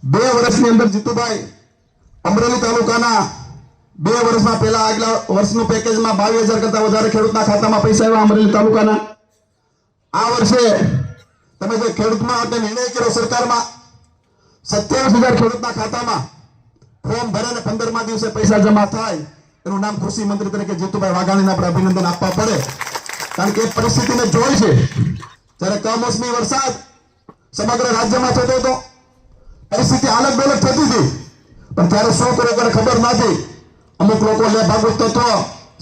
2 વર્ષની અંદર જીતુભાઈ અમરેલી તાલુકાના 2 વર્ષમાં પહેલા આગલા વર્ષનું પેકેજમાં 22,000 કરતા વધારે ખેડૂતના ખાતામાં પૈસા આવ્યા અમરેલી તાલુકાના. આ વર્ષે તમે જે ખેડૂતમાં માટે નિર્ણય કર્યો સરકારમાં 27,000 ખેડૂતના ખાતામાં ફોર્મ ભરે ને 15મા દિવસે પૈસા જમા થાય એનું નામ કૃષિ મંત્રી તરીકે જીતુભાઈ વાઘાણીને આપણે અભિનંદન આપવા પડે. કારણ કે એ પરિસ્થિતિને જોઈ છે જ્યારે કમોસમી વરસાદ સમગ્ર રાજ્યમાં થતો હતો, પરિસ્થિતિ આલક ડોલક થતી હતી, પણ ત્યારે શું કરે ત્યારે ખબર નથી. અમુક લોકો લેભાગુ તત્વો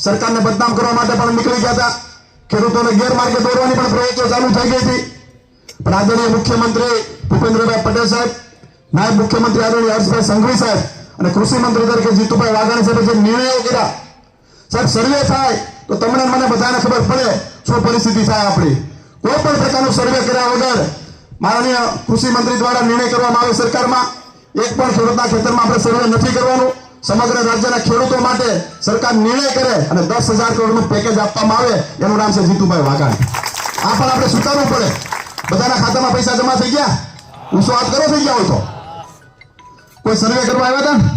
સરકારને બદનામ કરવા માટે પણ નીકળી ગયા હતા, ખેડૂતોને ગેરમાર્ગે દોરવાની પણ પ્રવૃત્તિઓ ચાલુ થઈ ગઈ હતી. પણ આદરણીય મુખ્યમંત્રી ભૂપેન્દ્રભાઈ પટેલ સાહેબ, નાયબ મુખ્યમંત્રી આદરણીય હર્ષભાઈ સંઘવી સાહેબ અને કૃષિ મંત્રી તરીકે જીતુભાઈ વાઘાણી સાહેબે જે નિર્ણયો કર્યા, સાહેબ સર્વે થાય તો તમને મને બધાને ખબર પડે શું પરિસ્થિતિ થાય આપણી. કોઈ પણ પ્રકારનું સર્વે કર્યા વગર માનનીય કૃષિ મંત્રી દ્વારા નિર્ણય કરવામાં આવે સરકારમાં, એક પણ ખેડૂતના ખેતરમાં આપણે સર્વે નથી કરવાનું. સમગ્ર રાજ્યના ખેડૂતો માટે સરકાર નિર્ણય કરે અને 10,000 કરોડનું પેકેજ આપવામાં આવે, એનું નામ છે જીતુભાઈ વાઘાણી. આ પણ આપણે સ્વીકારવું પડે. બધાના ખાતામાં પૈસા જમા થઈ ગયા, ઊંચો હાથ કરો થઈ ગયા હોય તો કોઈ સર્વે કરવા આવ્યા હતા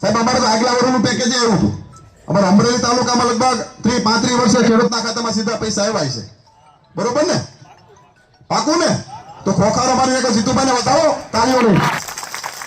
સાહેબ? અમારે તો આગલા વર્ષનું પેકેજ એવું હતું. અમારા અમરેલી તાલુકામાં લગભગ 30-35 વર્ષે ખેડૂતના ખાતામાં સીધા પૈસા આવ્યા છે. બરોબર ને? પાકું ને? તો ખોખારો મારી જીતુભાઈને વધાવો તાળીઓ નહીં.